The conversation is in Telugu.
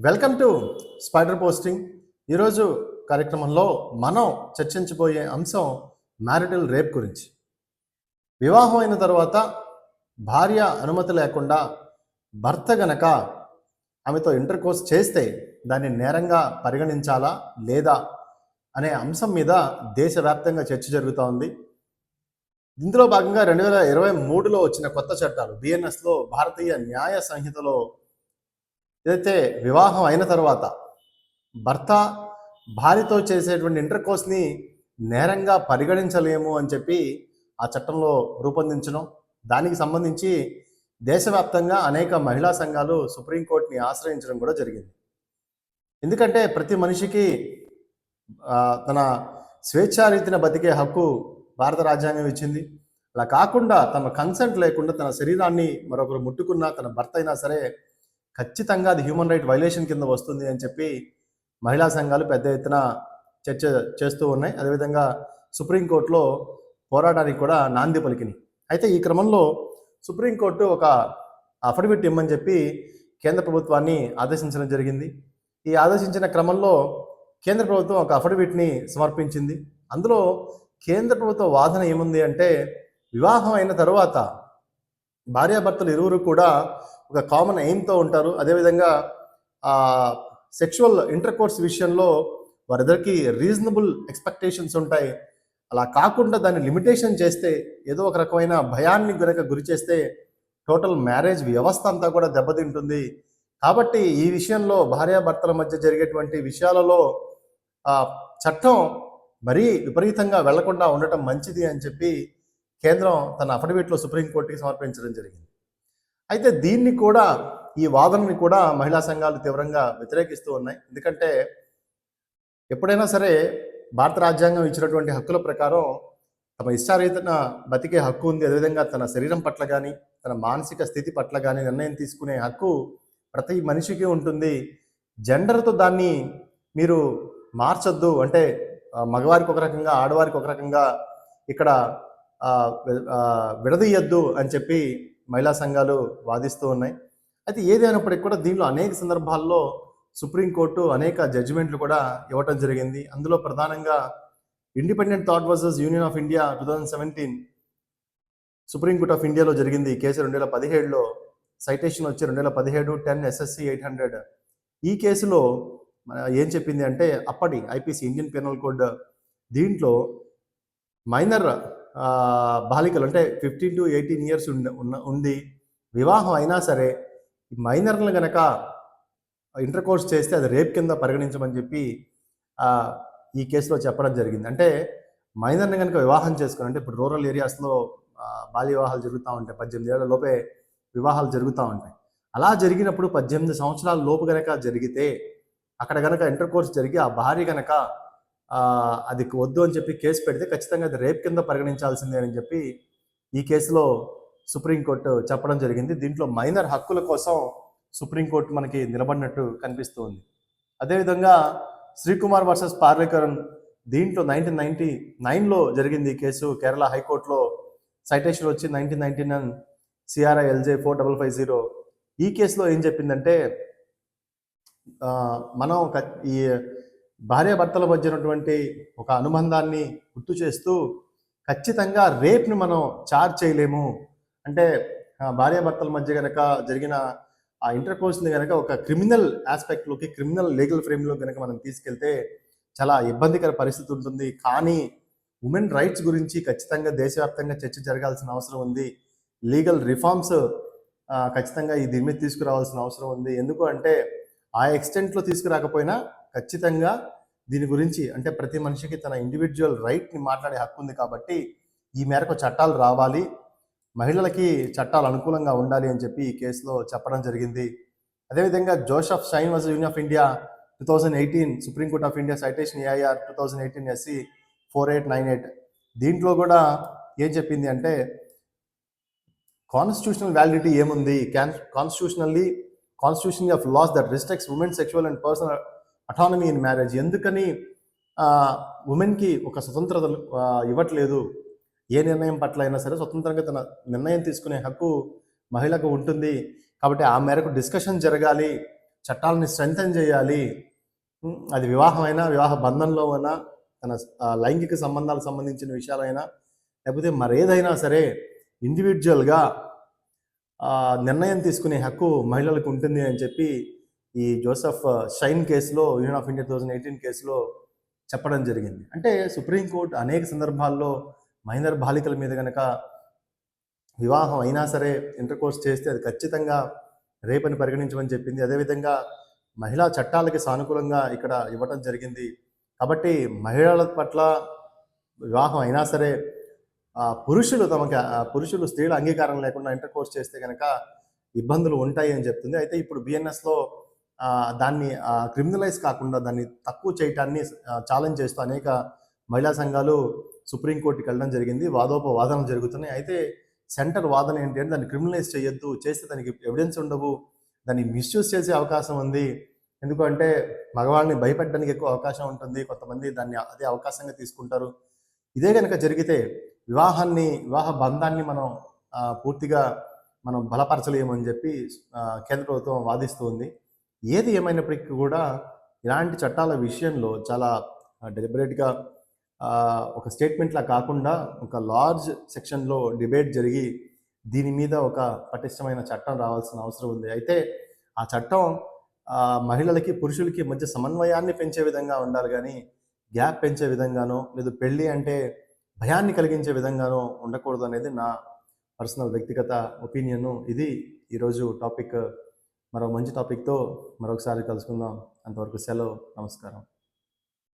Welcome to spider posting. ఈరోజు కార్యక్రమంలో మనం చర్చించబోయే అంశం మ్యారిటల్ రేప్ గురించి. వివాహం అయిన తర్వాత భార్య అనుమతి లేకుండా భర్త గనక ఆమెతో ఇంటర్ కోర్స్ చేస్తే దాన్ని నేరంగా పరిగణించాలా లేదా అనే అంశం మీద దేశవ్యాప్తంగా చర్చ జరుగుతూ ఉంది. ఇందులో భాగంగా 2023లో వచ్చిన కొత్త చట్టాలు బిఎన్ఎస్లో భారతీయ న్యాయ సంహితలో ఏదైతే వివాహం అయిన తర్వాత భర్త భార్యతో చేసేటువంటి ఇంటర్ కోర్స్ని నేరంగా పరిగణించలేము అని చెప్పి ఆ చట్టంలో రూపొందించడం, దానికి సంబంధించి దేశవ్యాప్తంగా అనేక మహిళా సంఘాలు సుప్రీంకోర్టుని ఆశ్రయించడం కూడా జరిగింది. ఎందుకంటే ప్రతి మనిషికి తన స్వేచ్ఛారీతిన బతికే హక్కు భారత రాజ్యాంగం ఇచ్చింది. అలా కాకుండా తన కన్సెంట్ లేకుండా తన శరీరాన్ని మరొకరు ముట్టుకున్నా, తన భర్త అయినా సరే ఖచ్చితంగా అది హ్యూమన్ రైట్ వైలేషన్ కింద వస్తుంది అని చెప్పి మహిళా సంఘాలు పెద్ద ఎత్తున చర్చ చేస్తూ ఉన్నాయి. అదేవిధంగా సుప్రీంకోర్టులో పోరాటానికి కూడా నాంది పలికినాయి. అయితే ఈ క్రమంలో సుప్రీంకోర్టు ఒక అఫిడవిట్ ఇమ్మని చెప్పి కేంద్ర ప్రభుత్వాన్ని ఆదేశించడం జరిగింది. ఈ ఆదేశించిన క్రమంలో కేంద్ర ప్రభుత్వం ఒక అఫిడవిట్ని సమర్పించింది. అందులో కేంద్ర ప్రభుత్వ వాదన ఏముంది అంటే, వివాహం అయిన తర్వాత భార్యాభర్తలు ఇరువురు కూడా ఒక కామన్ ఎయిమ్తో ఉంటారు. అదేవిధంగా సెక్షువల్ ఇంటర్ కోర్స్ విషయంలో వారిద్దరికి రీజనబుల్ ఎక్స్పెక్టేషన్స్ ఉంటాయి. అలా కాకుండా దాన్ని లిమిటేషన్ చేస్తే, ఏదో ఒక రకమైన భయాన్ని గనక గురి చేస్తే టోటల్ మ్యారేజ్ వ్యవస్థ అంతా కూడా దెబ్బతింటుంది. కాబట్టి ఈ విషయంలో భార్యాభర్తల మధ్య జరిగేటువంటి విషయాలలో చట్టం మరీ విపరీతంగా వెళ్లకుండా ఉండటం మంచిది అని చెప్పి కేంద్రం తన అఫిడవిట్లో సుప్రీంకోర్టుకి సమర్పించడం జరిగింది. అయితే దీన్ని కూడా, ఈ వాదనని కూడా మహిళా సంఘాలు తీవ్రంగా వ్యతిరేకిస్తూ ఉన్నాయి. ఎందుకంటే ఎప్పుడైనా సరే భారత రాజ్యాంగం ఇచ్చినటువంటి హక్కుల ప్రకారం తమ ఇష్టారీతన బతికే హక్కు ఉంది. అదేవిధంగా తన శరీరం పట్ల కానీ, తన మానసిక స్థితి పట్ల కానీ నిర్ణయం తీసుకునే హక్కు ప్రతి మనిషికి ఉంటుంది. జెండర్తో దాన్ని మీరు మార్చొద్దు, అంటే మగవారికి ఒక రకంగా, ఆడవారికి ఒక రకంగా ఇక్కడ విడదీయద్దు అని చెప్పి మహిళా సంఘాలు వాదిస్తూ ఉన్నాయి. అయితే ఏది అయినప్పటికీ కూడా దీనిలో అనేక సందర్భాల్లో సుప్రీంకోర్టు అనేక జడ్జిమెంట్లు కూడా ఇవ్వటం జరిగింది. అందులో ప్రధానంగా independent thought versus union of India 2017 supreme court of ఇండియాలో జరిగింది. ఈ కేసు 2017లో సైటేషన్ వచ్చి 2017 10 SSC 800. ఈ కేసులో ఏం చెప్పింది అంటే, అప్పటి ఐపీసీ ఇండియన్ పీనల్ కోడ్ దీంట్లో మైనర్ బాలికలు అంటే 15 to 18 years ఉండి వివాహం అయినా సరే మైనర్లను గనక ఇంటర్ కోర్స్ చేస్తే అది రేప్ కింద పరిగణించమని చెప్పి ఈ కేసులో చెప్పడం జరిగింది. అంటే మైనర్ని కనుక వివాహం చేసుకుని, అంటే ఇప్పుడు రూరల్ ఏరియాస్లో బాల్య వివాహాలు జరుగుతూ ఉంటాయి, 18 ఏళ్ల లోపే వివాహాలు జరుగుతూ ఉంటాయి. అలా జరిగినప్పుడు 18 సంవత్సరాల లోపు గనక జరిగితే, అక్కడ గనక ఇంటర్ కోర్స్ జరిగి ఆ భార్య గనక అది వద్దు అని చెప్పి కేసు పెడితే ఖచ్చితంగా అది రేప్ కింద పరిగణించాల్సిందే అని చెప్పి ఈ కేసులో సుప్రీంకోర్టు చెప్పడం జరిగింది. దీంట్లో మైనర్ హక్కుల కోసం సుప్రీంకోర్టు మనకి నిలబడినట్టు కనిపిస్తుంది. అదేవిధంగా శ్రీకుమార్ వర్సెస్ పార్లేకరన్, దీంట్లో 1999లో జరిగింది ఈ కేసు. కేరళ హైకోర్టులో సైటేషన్ వచ్చి 1999 CRI LJ 4550. ఈ కేసులో ఏం చెప్పిందంటే, మనం ఈ భార్యాభర్తల మధ్య ఉన్నటువంటి ఒక అనుబంధాన్ని గుర్తు చేస్తూ ఖచ్చితంగా రేప్ని మనం చార్జ్ చేయలేము. అంటే భార్యాభర్తల మధ్య కనుక జరిగిన ఆ ఇంటర్ కోర్స్ని కనుక ఒక క్రిమినల్ ఆస్పెక్ట్లోకి, క్రిమినల్ లీగల్ ఫ్రేమ్లో కనుక మనం తీసుకెళ్తే చాలా ఇబ్బందికర పరిస్థితి ఉంటుంది. కానీ ఉమెన్ రైట్స్ గురించి ఖచ్చితంగా దేశవ్యాప్తంగా చర్చ జరగాల్సిన అవసరం ఉంది. లీగల్ రిఫార్మ్స్ ఖచ్చితంగా దీని మీద తీసుకురావాల్సిన అవసరం ఉంది. ఎందుకు అంటే ఆ ఎక్స్టెంట్లో తీసుకురాకపోయినా ఖచ్చితంగా దీని గురించి, అంటే ప్రతి మనిషికి తన ఇండివిజువల్ రైట్ని మాట్లాడే హక్కు ఉంది. కాబట్టి ఈ మేరకు చట్టాలు రావాలి, మహిళలకి చట్టాలు అనుకూలంగా ఉండాలి అని చెప్పి ఈ కేసులో చెప్పడం జరిగింది. అదేవిధంగా Joseph Shine versus union of India 2018 supreme court of India citation AIR 2018 SC 4898. దీంట్లో కూడా ఏం చెప్పింది అంటే, కాన్స్టిట్యూషనల్ వ్యాలిడిటీ ఏముంది, constitution of laws that restricts women sexual and personal autonomy in marriage. ఎందుకని ఉమెన్కి ఒక స్వతంత్రత ఇవ్వట్లేదు? ఏ నిర్ణయం పట్ల అయినా సరే స్వతంత్రంగా తన నిర్ణయం తీసుకునే హక్కు మహిళకు ఉంటుంది. కాబట్టి ఆ మేరకు డిస్కషన్ జరగాలి, చట్టాలని స్ట్రెంథెన్ చేయాలి. అది వివాహమైనా, వివాహ బంధంలో అయినా, తన లైంగిక సంబంధాలకు సంబంధించిన విషయాలైనా, లేకపోతే మరేదైనా సరే ఇండివిజువల్గా నిర్ణయం తీసుకునే హక్కు మహిళలకు ఉంటుంది అని చెప్పి ఈ జోసెఫ్ షైన్ కేసులో, యూనియన్ ఆఫ్ ఇండియా 2018 కేసులో చెప్పడం జరిగింది. అంటే సుప్రీంకోర్టు అనేక సందర్భాల్లో మైనర్ బాలికల మీద కనుక వివాహం అయినా సరే ఇంటర్ కోర్స్ చేస్తే అది ఖచ్చితంగా రేప్ అని పరిగణించమని చెప్పింది. అదేవిధంగా మహిళా చట్టాలకి సానుకూలంగా ఇక్కడ ఇవ్వటం జరిగింది. కాబట్టి మహిళల పట్ల వివాహం అయినా సరే పురుషులు స్త్రీల అంగీకారం లేకుండా ఇంటర్ కోర్స్ చేస్తే కనుక ఇబ్బందులు ఉంటాయి అని చెప్తుంది. అయితే ఇప్పుడు బిఎన్ఎస్లో దాన్ని క్రిమినలైజ్ కాకుండా దాన్ని తక్కువ చేయటాన్ని ఛాలెంజ్ చేస్తూ అనేక మహిళా సంఘాలు సుప్రీంకోర్టుకి వెళ్ళడం జరిగింది. వాదోపవాదనలు జరుగుతున్నాయి. అయితే సెంటర్ వాదన ఏంటి అంటే దాన్ని క్రిమినలైజ్ చేయొద్దు, చేస్తే దానికి ఎవిడెన్స్ ఉండవు, దాన్ని మిస్యూజ్ చేసే అవకాశం ఉంది. ఎందుకంటే మగవాళ్ళని భయపెట్టడానికి ఎక్కువ అవకాశం ఉంటుంది, కొంతమంది దాన్ని అదే అవకాశంగా తీసుకుంటారు. ఇదే కనుక జరిగితే వివాహ బంధాన్ని మనం పూర్తిగా మనం బలపరచలేమని చెప్పి కేంద్ర ప్రభుత్వం వాదిస్తూ ఉంది. ఏది ఏమైనప్పటికీ కూడా ఇలాంటి చట్టాల విషయంలో చాలా డెలిబరేట్గా ఒక స్టేట్మెంట్లా కాకుండా ఒక లార్జ్ సెక్షన్లో డిబేట్ జరిగి దీని మీద ఒక పటిష్టమైన చట్టం రావాల్సిన అవసరం ఉంది. అయితే ఆ చట్టం మహిళలకి పురుషులకి మధ్య సమన్వయాన్ని పెంచే విధంగా ఉండాలి, కానీ గ్యాప్ పెంచే విధంగానో లేదు పెళ్ళి అంటే భయాన్ని కలిగించే విధంగానో ఉండకూడదు అనేది నా పర్సనల్ వ్యక్తిగత ఒపీనియన్. ఇది ఈరోజు టాపిక్. మరో మంచి టాపిక్తో మరొకసారి కలుసుకుందాం. అంతవరకు సెలవు. నమస్కారం.